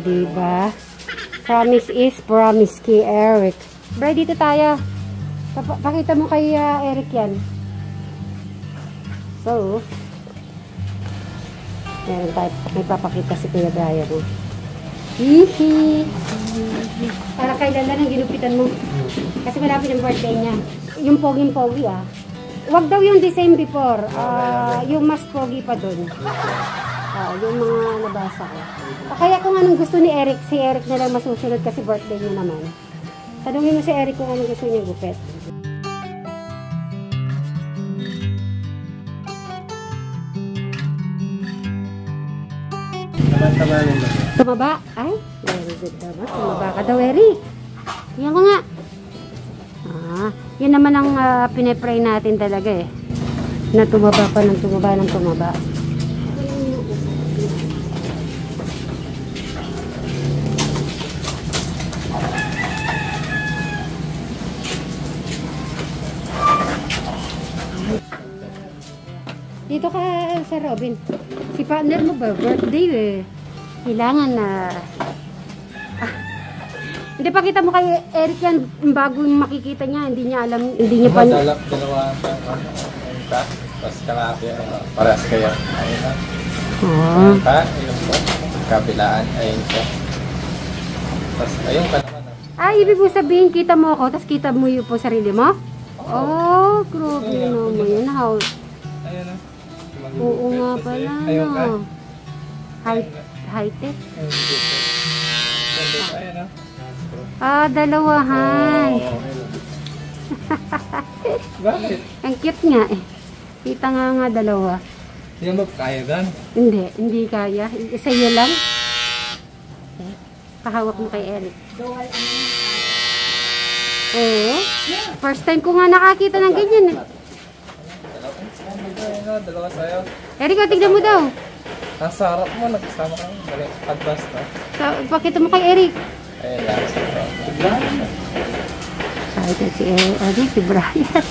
diba? Promise is promise kay Eric. Bray, dito tayo. Pakita mo kay Eric yan. So, meron tayo. May papakita si Kuya Brian. Hihi! Para kailan lang ang ginupitan mo. Kasi malapit yung birthday niya. Yung poging-pogi Wag daw yung the same before. Yung mas pogi pa dun. Yung mga nabasa ko. Kaya kung anong gusto ni Eric, si Eric na lang masusunod kasi birthday niya naman. Tanungin mo si Eric kung anong gusto niya gupit. Tumaba? Ay, very good daw. Tumaba ka daw, Eric. Yan ko nga. Yun naman ang pinipray natin talaga na tumaba pa ng tumaba ng tumaba. Dito ka, Sir Robin. Si partner mo ba? Birthday Kailangan na... Hindi, pakita mo kay Eric yan. Bago makikita niya, hindi niya alam, hindi niya pa... Dalawa tapos kalapit, parehas kayo. Ayun na. Ayun po. Kabilaan, ayun po. Tapos ayun ka naman. Ibig mo sabihin, kita mo ako, tapos kita mo yung po sarili mo? Grabe naman yun. How? Ayun na. Oo nga pala, no. High-tech. Ayun na. Dalawahan. Bakit? Ang cute nga Kita nga dalawa. Hindi mo kaya dan? Hindi kaya. Isa yun lang. Kahawak mo kay Eric. Oo. First time ko nga nakakita ng ganyan Dalawa sa'yo. Eric, tignan mo daw. Nasa harap mo, nagsama ka. Advance na. Pakita mo kay Eric. Ayun lang. Kahit si Eric, si Brian.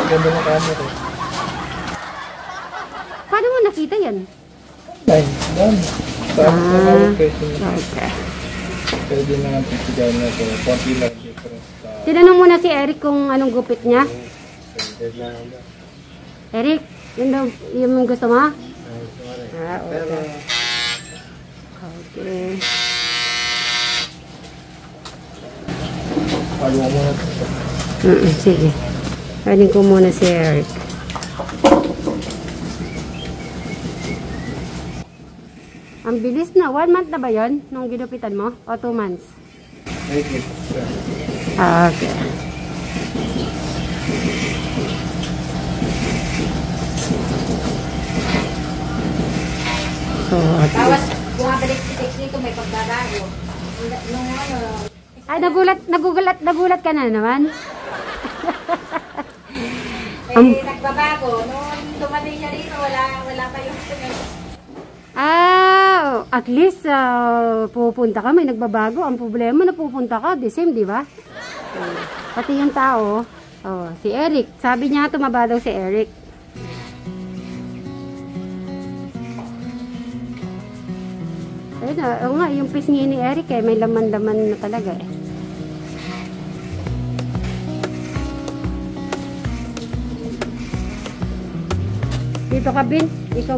Ganda mo camera. Paano mo nakita yan? Ay, doon. Okay. Pwede na nga pagsigaw na ito. Konti lang difference. Tinanong muna si Eric kung anong gupit niya. Eric, yun daw, yung gusto mo? Okay. Okay. Sige. Kanin ko muna si Eric. Ang bilis na. 1 month na ba yun? Nung ginupitan mo? O 2 months? Okay. Okay. So, tapos, bumabalik si Tex dito, may pagbabago. nagulat ka na naman? May nagbabago. Noon dumating siya dito, wala pa yung at least pupunta ka, may nagbabago. Ang problema na pupunta ka, the same, di ba? Pati yung tao, si Eric, sabi niya tumaba daw si Eric. Ayun nga, yung pisngi ni Eric may laman-laman na talaga Dito ka, Bin. Ikaw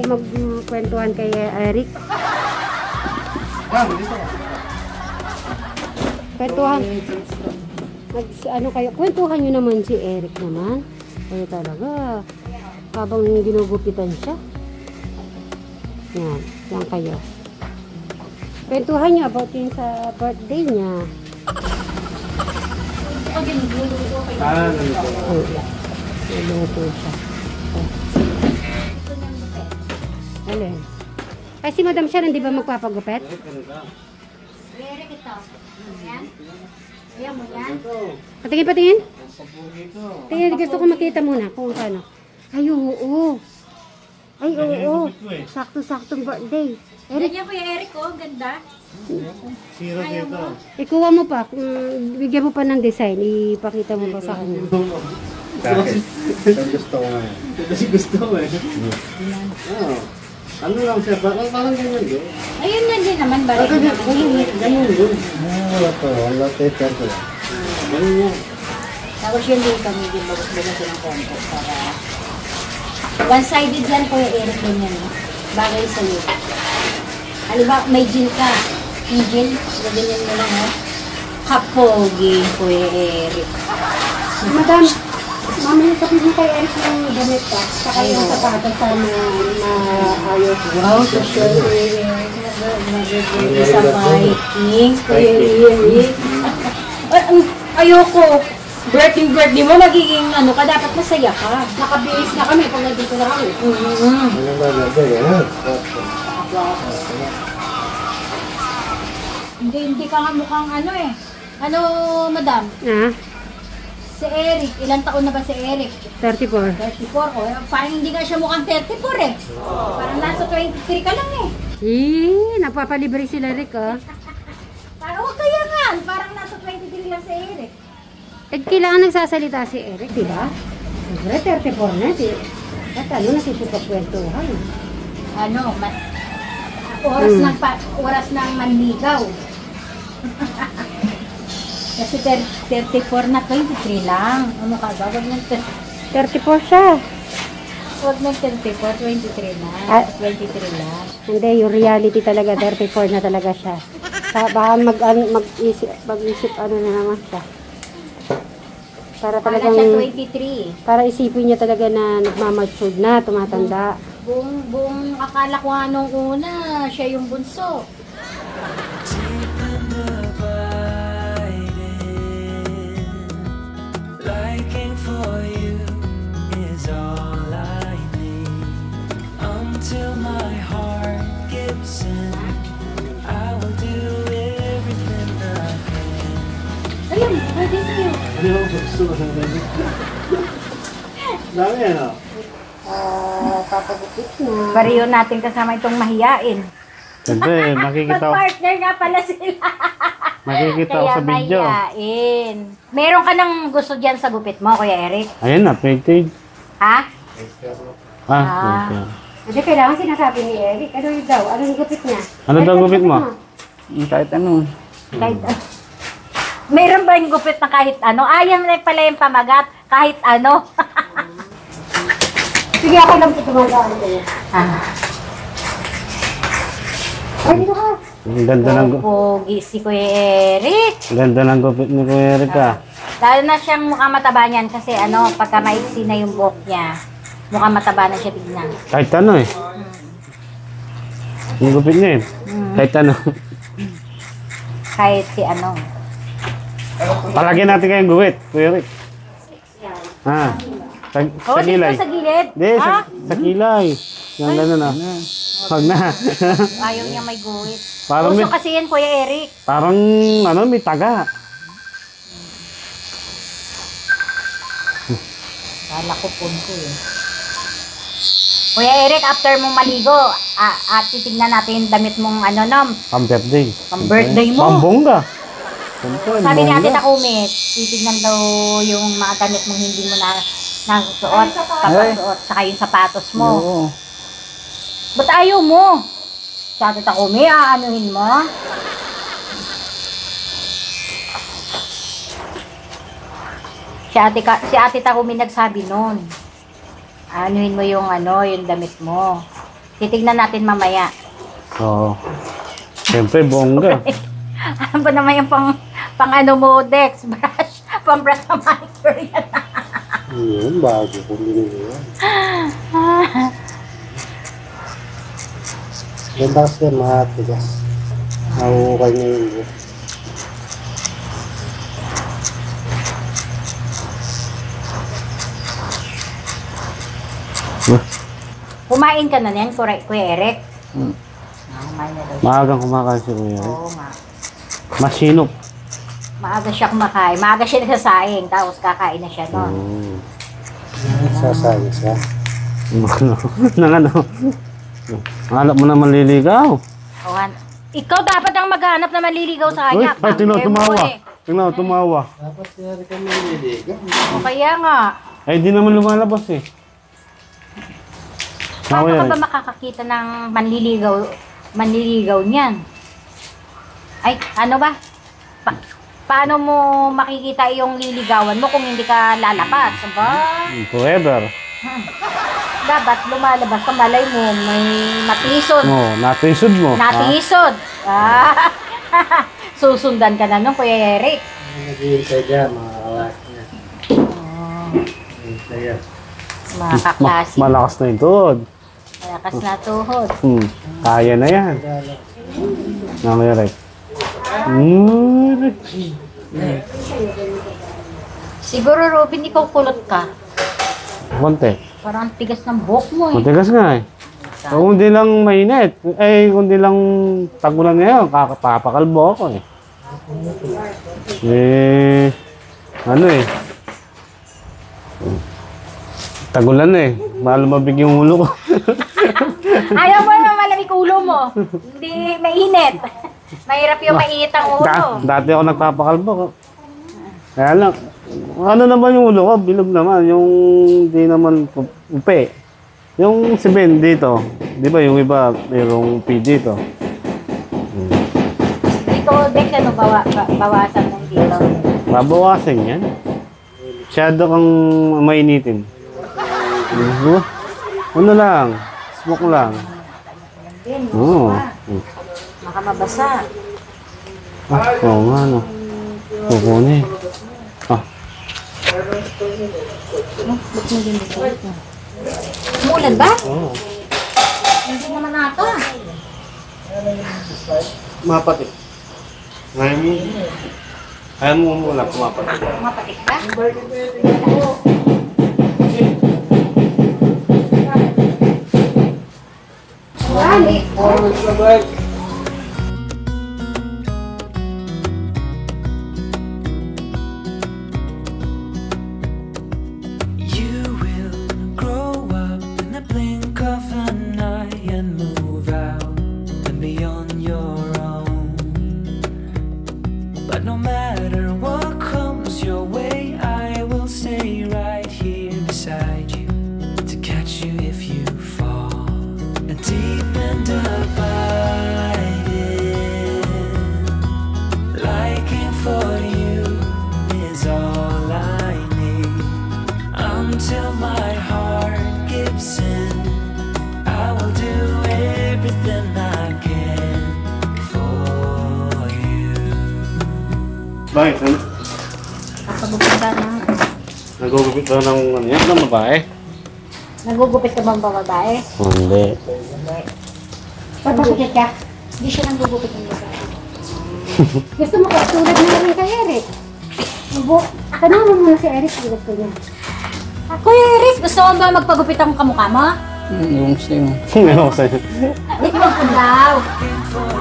magkwentuhan kay Eric. Kwentuhan. Kwentuhan nyo naman si Eric naman. Ay talaga. Habang ginugupitan siya. Yan kayo. Kwentuhan niya about yun sa birthday niya. Naluluto siya. Alin? Kasi Madam Sharon, di ba magpapagupit? Eric ito. Ayan. Ayan mo yan. Patingin. Tingin, gusto ko makita muna kung paano. Ay, oo. Sakto-saktong birthday. Eric. Ganyan po yung Eric, ganda. Zero dito. Ikuha mo pa. Bigyan mo pa ng design. Ipakita mo pa sa kanya. Gusto ko nga. Gusto ko Ano lang siya, parang ganyan din. Ayun na din naman, Ah, balik ganyan, naman. ganyan din. Wala pa, wala paper ko lang. Ganyan yan. Tapos yun dito, medyo bagus-bagus ng konti para... One-sided yan, Kuya Eric, ganyan, no? Bagay sa'yo. Halimbawa, may gel ka. Yung gel, ganyan mo lang, no? Kapogi, Kuya Eric. Madam, mamaya sabihin mo kay Eric yung damit ka. Saka yung sapatos sa maayos. Wow, so sure, Kuya Eric. Nag-ready sa Vikings, Kuya Eric. Ayoko. Birthday mo, magiging ano ka, dapat masaya ka. Nakabihis na kami pag nandito na kami. Ano ba na ba yan? Hindi ka nga mukhang ano eh. Ano, madam? Ah, Si Eric, ilang taon na ba si Eric? 34. 34. O, parang hindi nga siya mukhang 34 eh. Parang nasa 23 ka lang eh. Napapalibre sila Rick ah. Parang huwag kaya nga. Parang nasa 23 lang si Eric. Eh, kailangan nagsasalita si Eric, di ba? Siyempre, 34 na. At ano, nasusupapwentuhan. Ano, oras ng manligaw. Kasi 34 na, 23 lang. Ano ka ba? Huwag ng 34 siya. 34, 23 na. Ah. 23 lang. Hindi, yung reality talaga, 34 na talaga siya. Baka mag-isip ano na naman siya. Para Wala talagang, siya 23. para isipin niya talaga na nagmamature na, tumatanda. Buong akala ko nga nung una, siya yung bunso. Liking for you is all I need. Until my heart gives in, I will do everything I can. Ayun, ready sa'yo. Ano yung gusto ko sa ganyan? Dami ano? Papagupit na. Bariyo natin kasama itong mahiyain. Siyempre, makikita ko, Mag-partner nga pala sila. makikita ko Kaya sa video. mahiyain. Meron ka nang gusto dyan sa gupit mo, Kuya Eric? Ayan na, painted. Ha? Ah, okay. Hindi, kailangan sinasabi ni Eric. Ano yun daw? Ano yung gupit niya? Ano daw gupit mo? Kahit ano. Kahit Meron ba yung gupit na kahit ano? Ayan na pala yung pamagat, kahit ano. Sige, ako lang tumagaan ko. Ay, dito ka. Ang ganda ng, Pogi si Kuya Eric. ganda ng gupit ni Kuya Eric ah. Lalo na siyang mukhang mataba niyan kasi ano, pagka maiksi na yung buhok niya, mukhang mataba na siya tignan. Kahit ano eh. Yung gupit niya eh. Kahit ano. Kahit si ano. Palagyan natin kayong gupit, Kuya Eric. Ah. Sa Oh, dito kilay. sa gilid. Hindi, sa kilay. Yung gano'n na. Wag na. Ayaw niya may guhit. Parang Uso may, kasi yan, Kuya Eric. parang ano, may taga. Kala ko punto eh. Kuya Eric, after mong maligo, at titignan natin yung damit mong ano, nom. Pang birthday. Pang birthday mo. Pang bongga. Siyempre, Sabi ni Ate bongga. Takumit, titignan daw yung mga damit mong hindi mo na nasuot, papasuot, saka yung sapatos mo. Oo. Ba't ayaw mo? Si Ate Takumi, aanuhin mo? Si Ate Takumi nagsabi nun. Aanuhin mo yung ano, yung damit mo. Titignan natin mamaya. Oo. Siyempre, bongga. Ano ba naman yung pang ano mo, Dex, brush, pang brush na manicure yan. Yun, bago ko binili yan. Ganda kasi yan, matigas. Mahukay na yun. Kumain ka na niyan, Kuya Eric? Kumain na daw siya. Maagang kumakain si Kuya Eric. Oo nga. Masinop. Maaga siya kumakain. Maaga siya nagsasaing, tapos kakain na siya noon. Sasayang siya. Ano? Nang ano? Hanap mo na manliligaw. Oo nga. Ikaw dapat ang maghanap na maliligaw sa Uy, kanya. ay, tingnan, Partner mo tumawa. eh. Tingnan, tumawa. Dapat siya rin kami nililigaw. O kaya nga. Ay, di naman lumalabas eh. Paano Ako ka yan. ba makakakita ng manliligaw niyan? Ay, ano ba? Paano mo makikita yung liligawan mo kung hindi ka lalabas? Aba? Forever. Dapat lumalabas ka, malay mo, may matisod. No, natisod mo. Natisod. Ah. Susundan ka na nun, Kuya Eric. Naghihintay dyan, mga kawas niya. Hintay yan. Mga kaklase. Malakas na yung tuhod. Malakas na tuhod. Kaya na yan. Mamaya rin. Siguro, Robin, ikaw kulot ka. Konti. Parang ang tigas ng buhok mo eh. Matigas nga eh. Kung hindi lang mainit, kung hindi lang tagulan ngayon, papakalbo ako eh. Ano eh. Tagulan eh. Mahal mabig yung ulo ko. Ayaw mo naman malamig ulo mo. Hindi mainit. Mahirap yung mainit ang ulo. Dati ako nagpapakalbo ko. Kaya lang, ano naman yung ulo ko? Bilog naman. Yung di naman upe. Yung si Ben dito, di ba yung iba mayroong P dito. Dito, Dex, ano, bawasan mo dito. Babawasan yan. Masyado kang mainitin. Ano lang, smoke lang. Oo. Baka mabasa. Oo nga, no. Kukunin. Umulan ba? Oo. Hindi naman nato. Mapatik. Ayaw mo muna pumapatik. Mapatik ba? You will grow up in the blink of an eye and move out and be on your own. But no matter what comes your way, I will stay right here beside you to catch you if you fall. And deep and abiding, liking for you is all I need. Until my heart gives in, I will do everything I can for you. Bakit? Nakagupit ka na. Nagugupit ka ng ano yan, ng babae? Nagugupit ka bang babae? Hindi. Papakit ka. Hindi siya nagugupit ng babae. Gusto mo katulad na rin kay Eric. Tanong mo muna si Eric, gusto niya. Kuya Eric, gusto mo ba magpagupit ang kamukha mo? Yung sa'yo. Yung sa'yo. Ikaw ko daw. For